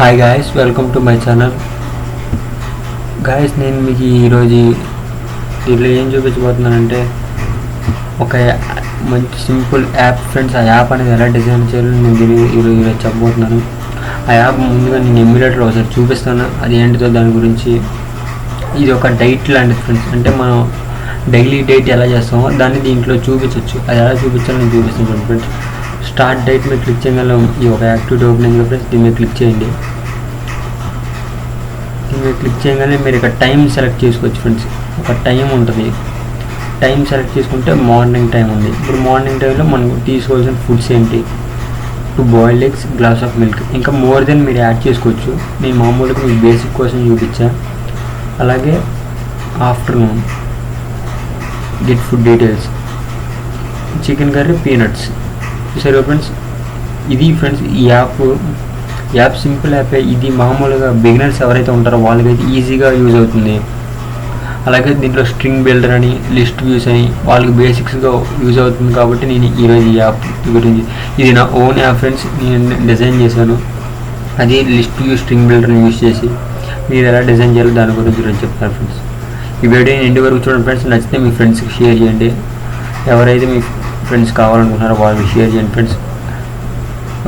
Hi guys, welcome to my channel. Guys, నేను మీకు ఈరోజు దీంట్లో ఏం చూపించబోతున్నానంటే ఒక మంచి సింపుల్ యాప్ ఫ్రెండ్స్. ఆ యాప్ అనేది ఎలా డిజైన్ చేయాలో నేను ఈరోజు చెప్పబోతున్నాను. ఆ యాప్ ముందుగా నేను ఎమ్యులేటర్ ఒకసారి చూపిస్తాను, అది ఏంటిదో దాని గురించి. ఇది ఒక డైట్ లాంటిది ఫ్రెండ్స్. అంటే మనం డైలీ డైట్ ఎలా చేస్తామో దాన్ని దీంట్లో చూపించవచ్చు. అది ఎలా చూపించాలో నేను చూపిస్తాను ఫ్రెండ్స్. స్టార్ట్ డైట్ మీద క్లిక్ చేయగల ఈ ఒక యాక్టివిటీ ఓపెన్ అయింది ఫ్రెండ్స్. దీని మీద క్లిక్ చేయండి. దీని మీద క్లిక్ చేయగానే మీరు ఇక్కడ టైం సెలెక్ట్ చేసుకోవచ్చు ఫ్రెండ్స్. ఒక టైం ఉంటుంది, టైం సెలెక్ట్ చేసుకుంటే మార్నింగ్ టైం ఉంది. ఇప్పుడు మార్నింగ్ టైంలో మనకు తీసుకోవాల్సిన ఫుడ్స్ ఏంటి? 2 boiled eggs, glass of milk. ఇంకా మోర్ దెన్ మీరు యాడ్ చేసుకోవచ్చు. నేను మామూలుగా మీకు బేసిక్ కోసం చూపించా. అలాగే afternoon get food details, chicken curry, peanuts. సరే ఫ్రెండ్స్, ఇది ఫ్రెండ్స్ ఈ యాప్ సింపుల్ యాప్. ఇది మామూలుగా బిగినర్స్ ఎవరైతే ఉంటారో వాళ్ళకైతే ఈజీగా యూజ్ అవుతుంది. అలాగే దీంట్లో స్ట్రింగ్ బిల్డర్ అని, లిస్ట్ వ్యూస్ అని వాళ్ళకి బేసిక్స్గా యూజ్ అవుతుంది. కాబట్టి నేను ఈరోజు ఈ యాప్ గురించి, ఇది నా ఓన్ యాప్ ఫ్రెండ్స్, నేను డిజైన్ చేశాను. అది లిస్ట్ వ్యూ స్ట్రింగ్ బిల్డర్ని యూజ్ చేసి మీరు ఎలా డిజైన్ చేయాలో దాని గురించి నేను చెప్తాను ఫ్రెండ్స్. ఈ వీడియో ఎండ్ వరకు చూడండి ఫ్రెండ్స్. నచ్చితే మీ ఫ్రెండ్స్కి షేర్ చేయండి. ఎవరైతే మీ ఫ్రెండ్స్ కావాలనుకుంటున్నారో వాళ్ళకి షేర్ చేయండి ఫ్రెండ్స్.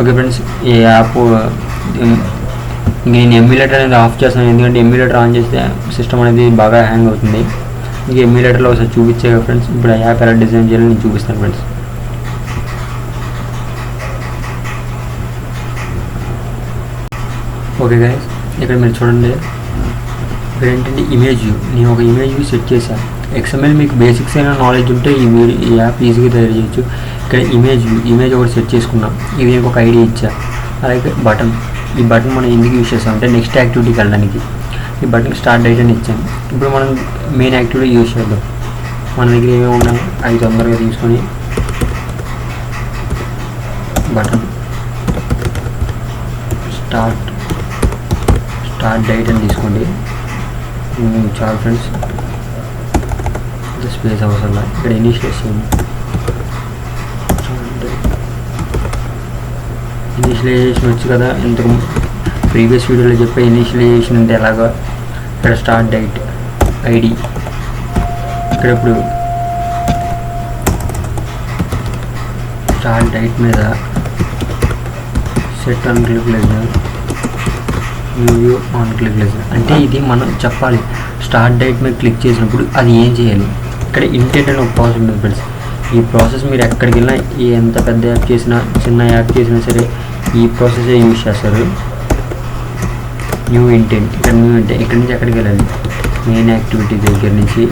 ఓకే ఫ్రెండ్స్, ఈ యాప్ నేను ఎమ్యులేటర్ అనేది ఆఫ్ చేస్తాను, ఎందుకంటే ఎమ్యులేటర్ ఆన్ చేస్తే సిస్టమ్ అనేది బాగా హ్యాంగ్ అవుతుంది. ఇంక ఎమ్యులేటర్లో ఒకసారి చూపించే ఫ్రెండ్స్. ఇప్పుడు ఆ యాప్ ఎలా డిజైన్ చేయాలో నేను చూపిస్తాను ఫ్రెండ్స్. ఓకే గైస్, ఇక్కడ మీరు చూడండి. ఇక్కడ ఏంటంటే ఇమేజ్ వ్యూ. నేను ఒక ఇమేజ్ వ్యూ సెట్ చేశాను. XML మీకు బేసిక్స్ అయినా నాలెడ్జ్ ఉంటే ఈ యాప్ ఈజీగా తయారు చేయొచ్చు. ఇక్కడ ఇమేజ్ ఒకటి సెట్ చేసుకున్నాం. ఇది నేను ఒక ఐడియా ఇచ్చా. అలాగే బటన్, ఈ బటన్ మనం ఎందుకు యూజ్ చేస్తాం అంటే నెక్స్ట్ యాక్టివిటీకి వెళ్ళడానికి. ఈ బటన్ స్టార్ట్ డేట్ అని ఇచ్చాను. ఇప్పుడు మనం మెయిన్ యాక్టివిటీ యూజ్ చేద్దాం. మన దగ్గర ఏమేమి ఉన్నాయి అవి తొందరగా తీసుకొని బటన్ స్టార్ట్ డేట్ అని తీసుకోండి. చాలు ఫ్రెండ్స్, స్పేస్ అవసరం. ఇక్కడ ఇనిషియలైజేషన్ వచ్చు కదా, ఇంతకు ప్రీవియస్ వీడియోలో చెప్పే ఇనిషియలైజేషన్ అంటే ఎలాగో. ఇక్కడ స్టార్ట్ డేట్ ఐడి, ఇక్కడ ఇప్పుడు స్టార్ట్ డేట్ మీద సెట్ ఆన్ క్లిక్ లేదు, వ్యూ ఆన్ క్లిక్ లేదు. అంటే ఇది మనం చెప్పాలి. స్టార్ట్ డేట్ మీద క్లిక్ చేసినప్పుడు అది ఏం చేయాలి. ఇక్కడ ఇంటెంట్ అని ఒక ప్రాసెస్ ఉంటుంది ఫ్రెండ్స్. ఈ ప్రాసెస్ మీరు ఎక్కడికి వెళ్ళినా, ఎంత పెద్ద యాప్ చేసినా చిన్న యాప్ చేసినా సరే ఈ ప్రాసెసే యూజ్ చేస్తారు. న్యూ ఇంటెంట్, ఇక్కడ న్యూ ఇంటెంట్ ఇక్కడ నుంచి ఎక్కడికి వెళ్ళాలి, మెయిన్ యాక్టివిటీ దగ్గర నుంచి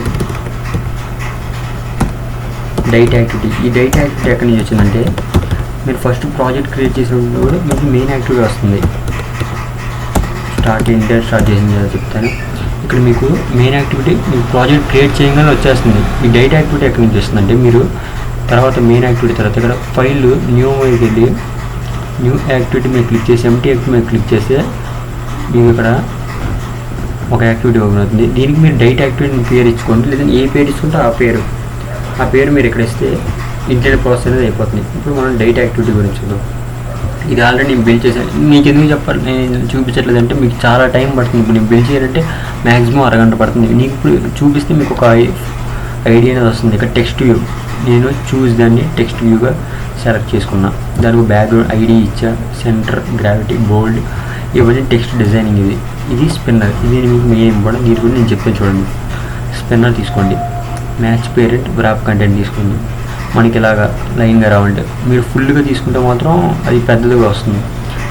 డైట్ యాక్టివిటీ. ఈ డైట్ యాక్టివిటీ ఎక్కడి నుంచి వచ్చిందంటే మీరు ఫస్ట్ ప్రాజెక్ట్ క్రియేట్ చేసినప్పుడు కూడా మీకు మెయిన్ యాక్టివిటీ వస్తుంది. ఇంటెంట్ స్టార్ట్ చేసింది చెప్తాను. ఇక్కడ మీకు మెయిన్ యాక్టివిటీ మీకు ప్రాజెక్ట్ క్రియేట్ చేయగానే వచ్చేస్తుంది. ఈ డైట్ యాక్టివిటీ ఎక్కడి నుంచి వస్తుందంటే మీరు తర్వాత మెయిన్ యాక్టివిటీ తర్వాత ఇక్కడ ఫైల్ న్యూ మీదకి వెళ్ళి న్యూ యాక్టివిటీ మీద క్లిక్ చేసి ఎంటీ యాక్టివిటీ మీద క్లిక్ చేస్తే మీకు ఇక్కడ ఒక యాక్టివిటీ ఓపెన్ అవుతుంది. దీనికి మీరు డైట్ యాక్టివిటీని పేరు ఇచ్చుకోండి, లేదంటే ఏ పేరు ఇచ్చుకుంటే ఆ పేరు మీరు ఇక్కడ ఇస్తే ఇంటెంట్ ప్రాసెస్ అనేది అయిపోతుంది. ఇప్పుడు మనం డైట్ యాక్టివిటీ గురించి చూద్దాం. ఇది ఆల్రెడీ నేను బిల్డ్ చేశాను. మీకు ఎందుకు చెప్పాలి, నేను చూపించట్లేదు అంటే మీకు చాలా టైం పడుతుంది. ఇప్పుడు నేను బిల్డ్ చేయాలంటే మ్యాక్సిమం అరగంట పడుతుంది. నీకు ఇప్పుడు చూపిస్తే మీకు ఒక ఐడియా అనేది వస్తుంది. ఇక్కడ టెక్స్ట్ వ్యూ, నేను దాన్ని టెక్స్ట్ వ్యూగా సెలెక్ట్ చేసుకున్నా. దానికి బ్యాక్గ్రౌండ్ ఐడి ఇచ్చా, సెంటర్, గ్రావిటీ, బోల్డ్, ఇవన్నీ టెక్స్ట్ డిజైనింగ్. ఇది స్పిన్నర్. ఇది మీకు మెయిన్ ఇంపార్టెంట్. దీని గురించి నేను చెప్తాను చూడండి. స్పిన్నర్ తీసుకోండి, మ్యాచ్ పేరెంట్, వ్రాప్ కంటెంట్ తీసుకోండి. మనకి ఇలాగా లైన్గా రావాలంటే మీరు ఫుల్గా తీసుకుంటే మాత్రం అది పెద్దదిగా వస్తుంది.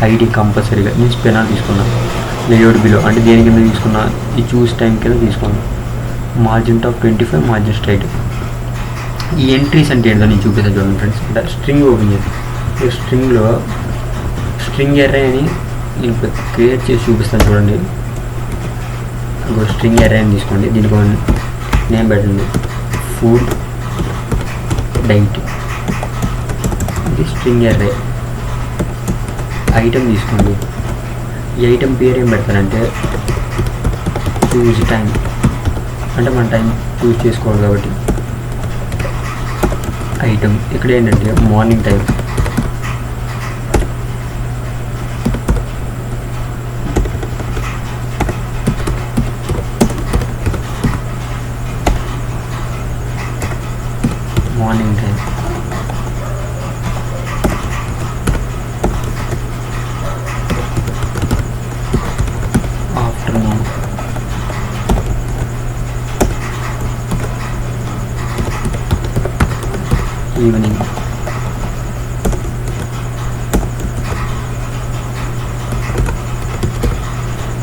ఐడి కంపల్సరీగా నేను స్పిన్నర్ తీసుకున్నాను. లేఅవుట్ బిలో అంటే దేని కింద తీసుకున్నా, ఈ చూస్ టైం కింద తీసుకున్నాను. Margin top 25, margin straight. ఈ ఎంట్రీస్ అంటే ఏంటో నేను చూపిస్తాను చూడండి ఫ్రెండ్స్. అంటే స్ట్రింగ్ ఓపెన్ చేసి స్ట్రింగ్లో స్ట్రింగ్ ఎర్రే అని నేను క్రియేట్ చేసి చూపిస్తాను చూడండి. స్ట్రింగ్ ఎర్రే అని తీసుకోండి. దీనికి నేమ్ పెట్టండి, ఫుడ్ డైట్. ఇది స్ట్రింగ్ ఎర్రే. ఐటమ్ తీసుకోండి. ఈ ఐటమ్ పేరు ఏం పెడతానంటే చూజ్ టైం, అంటే మన టైం చూజ్ చేసుకోవాలి కాబట్టి ఐటమ్. ఇక్కడ ఏంటంటే మార్నింగ్ టైం, ఈవినింగ్,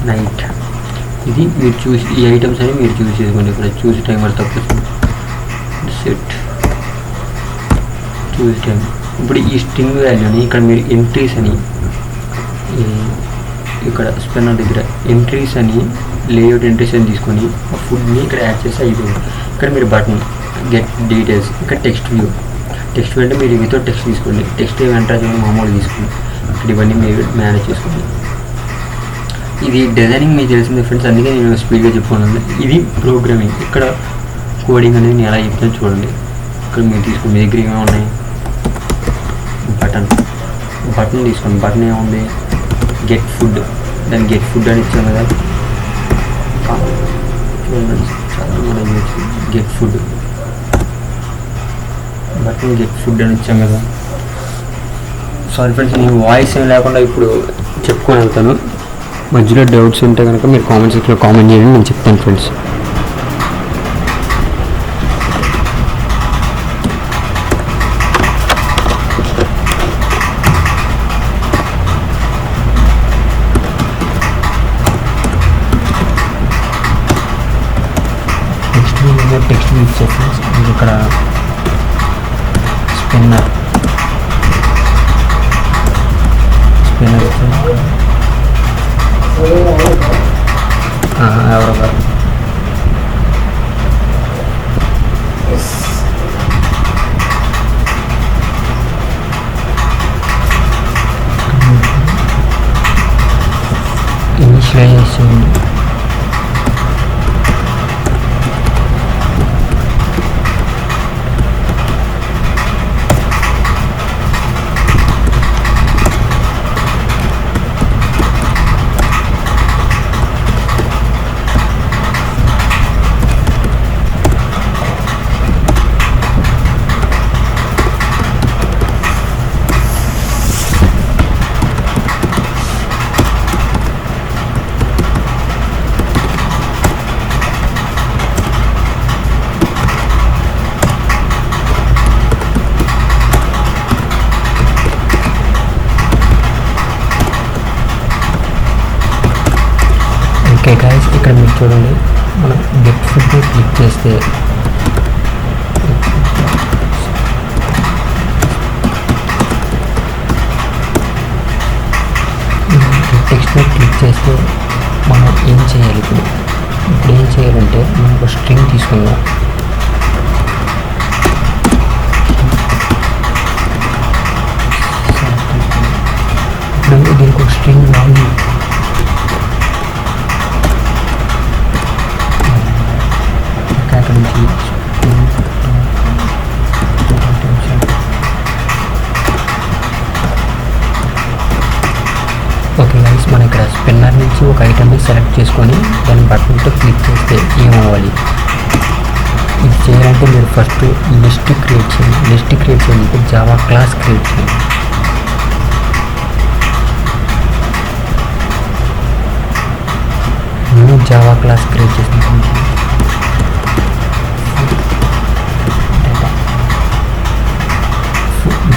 నైట్. ఇది మీరు చూసి ఈ ఐటమ్స్ అని మీరు చూస్ చేసుకోండి. ఇక్కడ చూసి టైమర్ తప్పు సెట్ చూసి టైం. ఇప్పుడు ఈ స్ట్రింగ్ వాల్యూని ఇక్కడ మీరు ఎంట్రీస్ అని ఇక్కడ స్పెన్నర్ దగ్గర ఎంట్రీస్ అని లేఅవుట్ ఎంట్రీస్ అని తీసుకొని ఆ ఫుడ్ని ఇక్కడ యాడ్ చేసి అయిపోయింది. ఇక్కడ మీరు బటన్ గెట్ డీటెయిల్స్, ఇక్కడ టెక్స్ట్ వ్యూ అంటే మీరు వితౌట్ టెక్స్ట్ తీసుకోండి. టెక్స్ట్ ఏమి ఎంటర్ చేయాలి మామూలు తీసుకోండి. ఇక్కడ ఇవన్నీ మీరు మేనేజ్ చేసుకోండి. ఇది డిజైనింగ్ మీకు తెలిసింది ఫ్రెండ్స్, అందుకే నేను స్పీడ్గా చెప్పుకున్నాను. ఇది ప్రోగ్రామింగ్. ఇక్కడ కోడింగ్ అనేది నేను ఎలా చెప్తాను చూడండి. ఇక్కడ మీరు తీసుకోండి, మీ దగ్గర ఏమేమి ఉన్నాయి. బటన్ తీసుకోండి. బటన్ ఏముంది, గెట్ ఫుడ్, దాన్ని గెట్ ఫుడ్ అని ఇచ్చాం కదా. చూడండి చాలా మనం get food, button get food అని ఇచ్చాం కదా. సారీ ఫ్రెండ్స్, నేను వాయిస్ ఏం లేకుండా ఇప్పుడు చెప్పుకొని వెళ్తాను. మధ్యలో డౌట్స్ ఉంటే కనుక మీరు కామెంట్ సెక్షన్లో కామెంట్ చేయండి, నేను చెప్తాను ఫ్రెండ్స్. టెక్స్ట్ యూజ్ చేస్తాను. మీకు ఇక్కడ స్పిన్నర్ ఎవరో కాదు. ఇనిషియలైజేషన్ ఓకే గైస్, ఇక్కడ మీరు చూడండి, మనం గెట్ ఫుడ్ క్లిక్ చేస్తే టెక్స్ట్ క్లిక్ చేస్తే మనం ఏం చేయాలి. ఇప్పుడు ఏం చేయాలంటే మనం ఒక స్ట్రింగ్ తీసుకుందాం. ఇప్పుడు దీనికి ఒక స్ట్రింగ్ వాల్యూ నుంచి ఓకే గైస్, మనం ఇక్కడ స్పిన్నర్ నుంచి ఒక ఐటమ్ని సెలెక్ట్ చేసుకొని దాని బటన్తో క్లిక్ చేస్తే ఏమవ్వాలి. ఇది చేయాలంటే మీరు ఫస్ట్ లిస్ట్ క్రియేట్ చేయండి. జావా క్లాస్ క్రియేట్ చేయండి. నేను జావా క్లాస్ క్రియేట్ చేసిన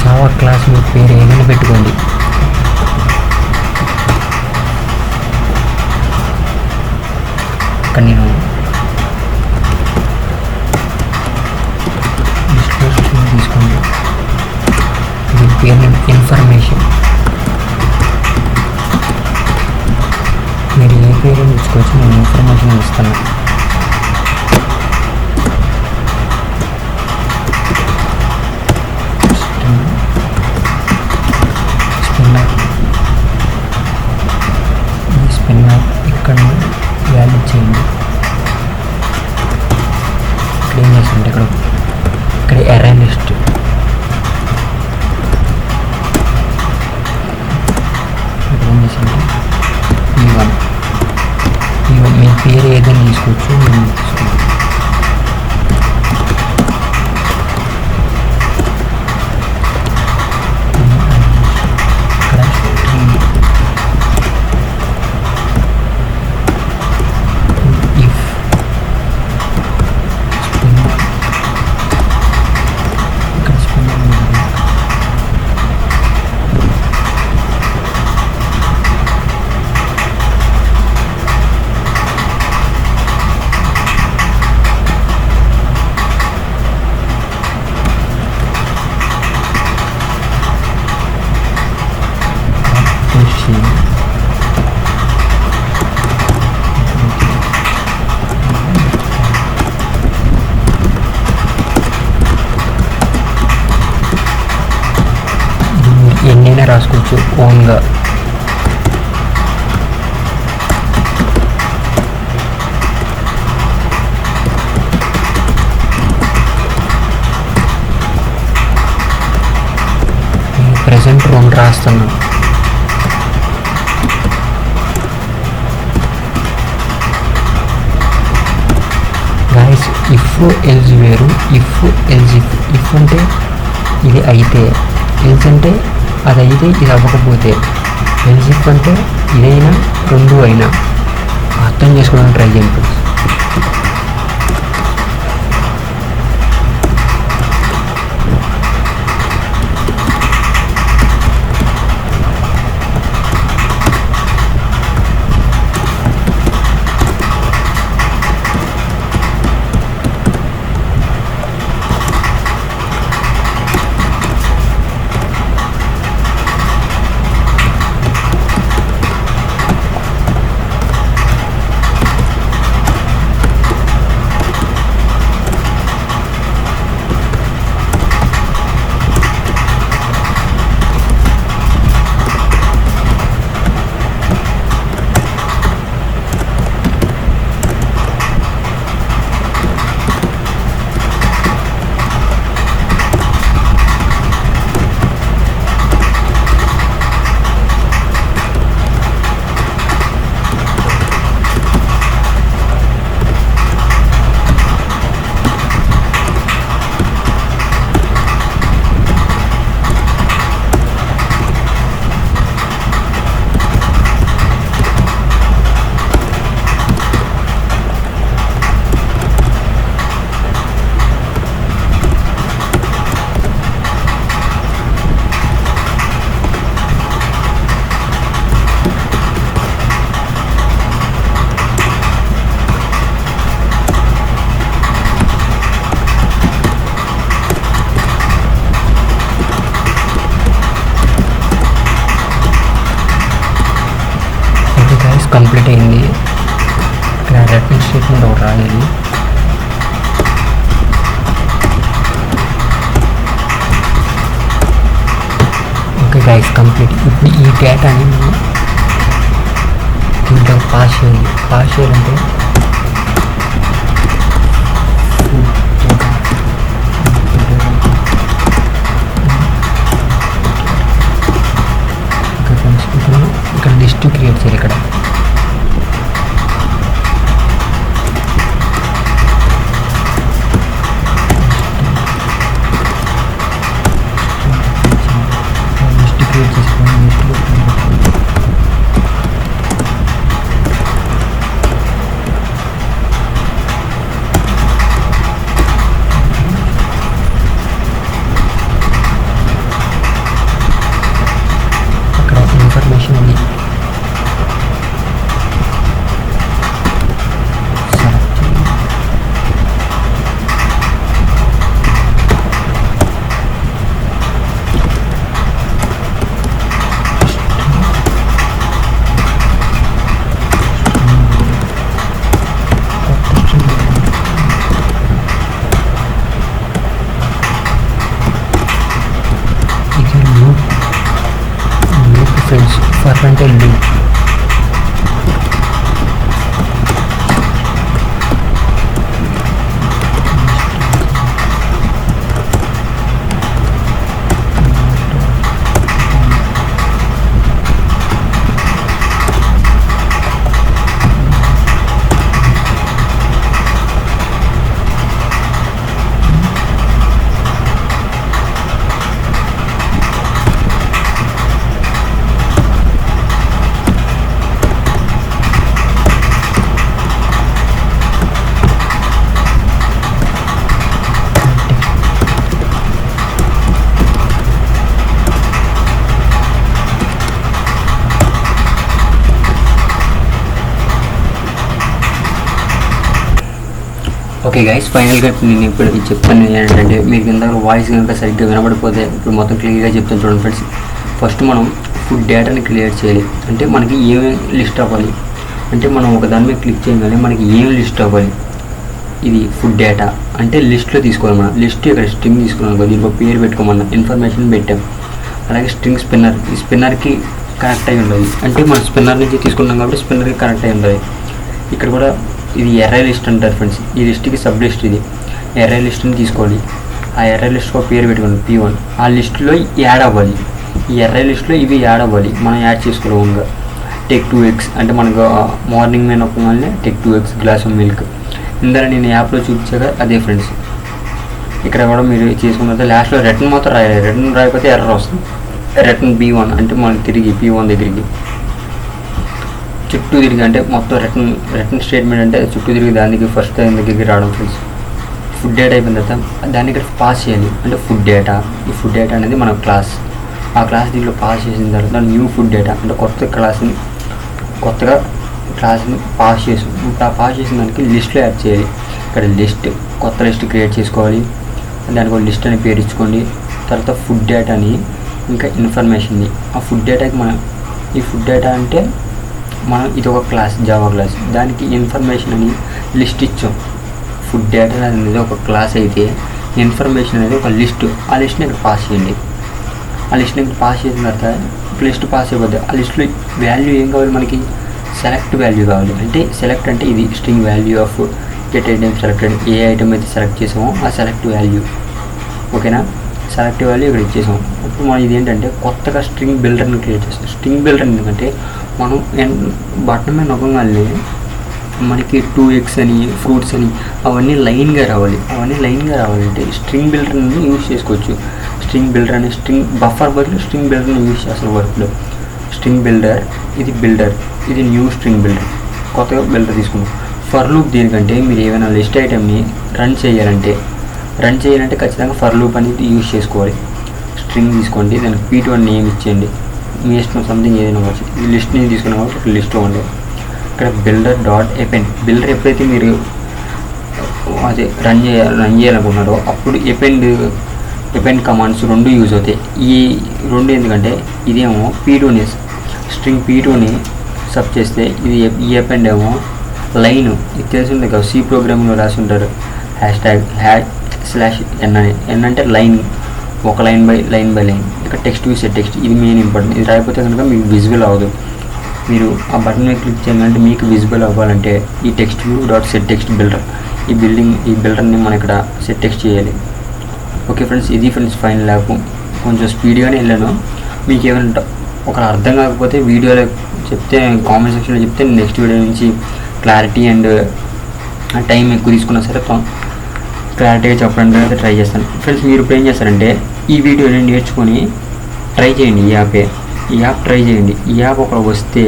జావా క్లాస్ మీ పేరు ఏమైనా పెట్టుకోండి. ఇక్కడ నేను తీసుకోండి. దీని పేరు ఇన్ఫర్మేషన్. మీరు ఏ పేరు ఇచ్చుకోవచ్చు, నేను ఇన్ఫర్మేషన్ ఇస్తాను. స్పిన్నర్ ఇక్కడ వ్యాలిడ్ చేయండి. ఇక్కడ ఏం చేస్తుంటే ఇక్కడ ఎర్రర్ లిస్ట్ ఇక్కడ ఏం చేస్తుంటే ఈవెన్ మీ పేరు ఏదైనా తీసుకోవచ్చు. నేను తీసుకున్నాను. ఎల్స్ వేరు, ఇఫ్ ఎల్స్ ఇఫ్ అంటే ఇది అయితే, ఎల్స్ అంటే అది అయితే ఇది అవ్వకపోతే, ఎల్స్ ఇఫ్ అంటే ఇదైనా రెండు అయినా. అర్థం చేసుకోవడానికి ట్రై చేయండి ఫ్రెండ్స్. కంప్లీట్ అయింది. ఇక్కడ రెఫరెన్స్ స్టేట్మెంట్ ఒకటి రాయాలి. Okay guys, complete. ఇప్పుడు ఈ డేటాని మనం దీంట్లో పాస్ చేయాలి. పాస్ చేయాలంటే ఇక్కడ లిస్ట్ క్రియేట్ చేయాలి. ఇక్కడ ఇన్ఫర్మేషన్ ఉంది. ఫ్రెండ్స్ ఫర్ అంటే లూప్. ఓకే గైస్, ఫైనల్గా నేను ఇప్పుడు చెప్తాను ఏంటంటే, మీకు కింద వాయిస్ కనుక సరిగ్గా వినబడిపోతే ఇప్పుడు మొత్తం క్లియర్గా చెప్తాను చూడండి ఫ్రెండ్స్. ఫస్ట్ మనం ఫుడ్ డేటాని క్లియర్ చేయాలి. అంటే మనకి ఏమేమి లిస్ట్ అవ్వాలి అంటే, మనం ఒక దాని మీద క్లిక్ చేయగానే మనకి ఏం లిస్ట్ అవ్వాలి. ఇది ఫుడ్ డేటా అంటే లిస్ట్లో తీసుకోవాలి. మనం లిస్ట్ ఇక్కడ స్ట్రింగ్ తీసుకున్నాం, దీనికి ఒక పేరు పెట్టుకోమన్నా, ఇన్ఫర్మేషన్ పెట్టాం. అలాగే స్ట్రింగ్ స్పిన్నర్, ఈ స్పిన్నర్కి కనెక్ట్ అయి ఉండాలి. అంటే మనం స్పిన్నర్ నుంచి తీసుకున్నాం కాబట్టి స్పిన్నర్కి కనెక్ట్ అయి ఉండాలి. ఇక్కడ కూడా ఇది ఎర్రై లిస్ట్ అంటారు ఫ్రెండ్స్. ఈ లిస్ట్కి సబ్ లిస్ట్ ఇది ఎర్రై లిస్ట్ని తీసుకోవాలి. ఆ ఎర్రై లిస్ట్కి ఒక పేరు పెట్టుకోండి P1. ఆ లిస్టులో యాడ్ అవ్వాలి. ఈ ఎర్రై లిస్టులో ఇవి యాడ్ అవ్వాలి, మనం యాడ్ చేసుకోవాలి ఓన్గా. టేక్ 2x అంటే మనకు మార్నింగ్ మెనూ వల్ల take 2x glass of milk. ఇందులో నేను యాప్లో చూపించాక అదే ఫ్రెండ్స్. ఇక్కడ కూడా మీరు చేసుకున్న తర్వాత లాస్ట్లో రిటర్న్ మాత్రం రాయాలి. రిటర్న్ రాయకపోతే ఎర్రర్ వస్తుంది. రిటర్న్ B1 అంటే మనం తిరిగి P1 దగ్గరికి చుట్టూ తిరిగి, అంటే మొత్తం రిటర్న్ స్టేట్మెంట్ అంటే చుట్టూ తిరిగి దానికి ఫస్ట్ దాని దగ్గరికి రావడం ఫ్రెండ్స్. ఫుడ్ డేటా అయిపోయిన తర్వాత దాన్ని ఇక్కడ పాస్ చేయాలి. అంటే ఫుడ్ డేటా, ఈ ఫుడ్ డేటా అనేది మన క్లాస్. ఆ క్లాస్ దీంట్లో పాస్ చేసిన తర్వాత న్యూ ఫుడ్ డేటా అంటే కొత్తగా క్లాస్ని పాస్ చేసాం. ఇప్పుడు ఆ పాస్ చేసిన దానికి లిస్ట్లో యాడ్ చేయాలి. ఇక్కడ కొత్త లిస్ట్ క్రియేట్ చేసుకోవాలి. దానికి ఒక లిస్ట్ అని పేరు ఇచ్చుకోండి. తర్వాత ఫుడ్ డేటాని ఇంకా ఇన్ఫర్మేషన్ని, ఆ ఫుడ్ డేటాకి ఈ ఫుడ్ డేటా అంటే ఇది ఒక క్లాస్, జావా క్లాస్. దానికి ఇన్ఫర్మేషన్ అని లిస్ట్ ఇచ్చాం. ఫుడ్ డేటా అనేది ఒక క్లాస్ అయితే ఇన్ఫర్మేషన్ అనేది ఒక లిస్టు. ఆ లిస్ట్ని ఇక్కడ పాస్ చేయండి. ఆ లిస్ట్ని ఇక్కడ పాస్ చేసిన తర్వాత లిస్ట్ పాస్ అయిపోద్ది. ఆ లిస్ట్లో వాల్యూ ఏం కావాలి మనకి? సెలెక్ట్ వాల్యూ కావాలి. అంటే సెలెక్ట్ అంటే ఇది string value of get item selected. A item అయితే సెలెక్ట్ చేసామో ఆ సెలెక్ట్ వాల్యూ. ఓకేనా? సెలెక్ట్ వాల్యూ ఇక్కడ ఇచ్చేసాం. ఇప్పుడు మనం ఇదేంటంటే కొత్తగా స్ట్రింగ్ బిల్డర్ని క్రియేట్ చేస్తాం. స్ట్రింగ్ బిల్డర్ ఎందుకంటే మనం బటన్ మీద నొక్కగానే మనకి 2x అని ఫ్రూట్స్ అని అవన్నీ లైన్గా రావాలి. అంటే స్ట్రింగ్ బిల్డర్ని యూజ్ చేసుకోవచ్చు. స్ట్రింగ్ బిల్డర్ అని స్ట్రింగ్ బఫర్ బదులు స్ట్రింగ్ బిల్డర్ని యూజ్ చేస్తారు వర్క్లో. స్ట్రింగ్ బిల్డర్, ఇది న్యూ స్ట్రింగ్ బిల్డర్. కొత్తగా బిల్డర్ తీసుకున్నాం. ఫర్ లూప్ దేనికంటే మీరు ఏమైనా లిస్ట్ ఐటమ్ని రన్ చేయాలంటే ఖచ్చితంగా ఫర్ లూప్ అనేది యూజ్ చేసుకోవాలి. స్ట్రింగ్ తీసుకోండి, దానికి P2 అని నేమ్ ఇచ్చేయండి. మీ ఇష్టం సంథింగ్ ఏదైనా వచ్చి ఈ లిస్ట్ని తీసుకున్నా కాబట్టి లిస్ట్లో ఉండదు. ఇక్కడ builder.append. బిల్డర్ ఎప్పుడైతే మీరు అదే రన్ చేయాలనుకున్నారో అప్పుడు append కమాండ్స్ 2 యూజ్ అవుతాయి. ఈ 2 ఎందుకంటే ఇదేమో P2ని స్ట్రింగ్ P2ని సబ్ చేస్తే ఈ append ఏమో లైన్. ఇది తెలిసింది కదా, C ప్రోగ్రామింగ్లో రాసి ఉంటారు #/n అని. n అంటే లైన్, ఒక లైన్ బై లైన్. ఇక్కడ టెక్స్ట్ టు సెట్ టెక్స్ట్, ఇది మెయిన్ ఇంపార్టెంట్. ఇది రాకపోతే కనుక మీకు విజువల్ అవ్వదు. మీరు ఆ బటన్ మీద క్లిక్ చేయాలంటే మీకు విజిబుల్ అవ్వాలంటే ఈ text view dot set text builder, ఈ బిల్డర్ని మనం ఇక్కడ సెట్ టెక్స్ట్ చేయాలి. ఓకే ఫ్రెండ్స్, ఇది ఫ్రెండ్స్ ఫైనల్ యాప్. కొంచెం స్పీడ్గానే వెళ్ళాను. మీకు ఏమైనా ఒక అర్థం కాకపోతే వీడియోలో చెప్తే, కామెంట్ సెక్షన్లో చెప్తే నెక్స్ట్ వీడియో నుంచి క్లారిటీ అండ్ టైం ఎక్కువ తీసుకున్నా సరే క్లారిటీగా చెప్పడానికి అయితే ట్రై చేస్తాను. ఫ్రెండ్స్ మీరు ఇప్పుడు ఏం చేస్తారంటే ఈ వీడియోని నేర్చుకొని ట్రై చేయండి. ఈ యాప్ ట్రై చేయండి. ఈ యాప్ ఒకరు వస్తే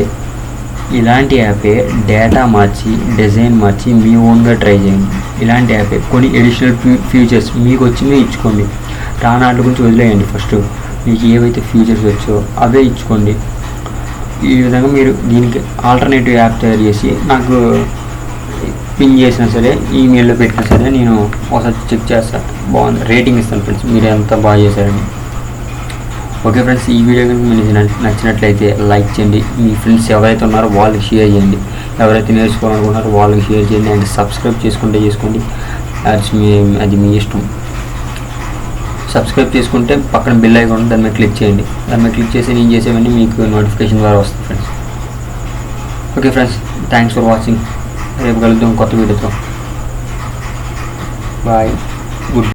ఇలాంటి యాపే డేటా మార్చి డిజైన్ మార్చి మీ ఓన్గా ట్రై చేయండి. ఇలాంటి యాపే కొన్ని ఎడిషనల్ ఫీచర్స్ మీకు వచ్చినవి ఇచ్చుకోండి. రానాటి గురించి వదిలేయండి. ఫస్ట్ మీకు ఏవైతే ఫీచర్స్ వచ్చో అవే ఇచ్చుకోండి. ఈ విధంగా మీరు దీనికి ఆల్టర్నేటివ్ యాప్ తయారు చేసి నాకు పిన్ చేసినా సరే, ఈమెయిల్లో పెట్టినా సరే నేను ఒకసారి చెక్ చేస్తాను. బాగుంది, రేటింగ్ ఇస్తాను ఫ్రెండ్స్ మీరు ఎంత బాగా చేశారని. ఓకే ఫ్రెండ్స్, ఈ వీడియో కనుక మీకు నచ్చినట్లయితే లైక్ చేయండి. మీ ఫ్రెండ్స్ ఎవరైతే ఉన్నారో వాళ్ళకి షేర్ చేయండి. ఎవరైతే నేర్చుకోవాలనుకున్నారో వాళ్ళకి షేర్ చేయండి. అండ్ సబ్స్క్రైబ్ చేసుకోండి. అది మీ ఇష్టం. సబ్స్క్రైబ్ చేసుకుంటే పక్కన బెల్ ఐకాన్ దాని మీద క్లిక్ చేయండి. దాని మీద క్లిక్ చేసి నేను చేసేవన్నీ మీకు నోటిఫికేషన్ ద్వారా వస్తుంది friends. Okay friends, thanks for watching. రేపు కలుద్దాం కొత్త వీడియోతో. Bye, good.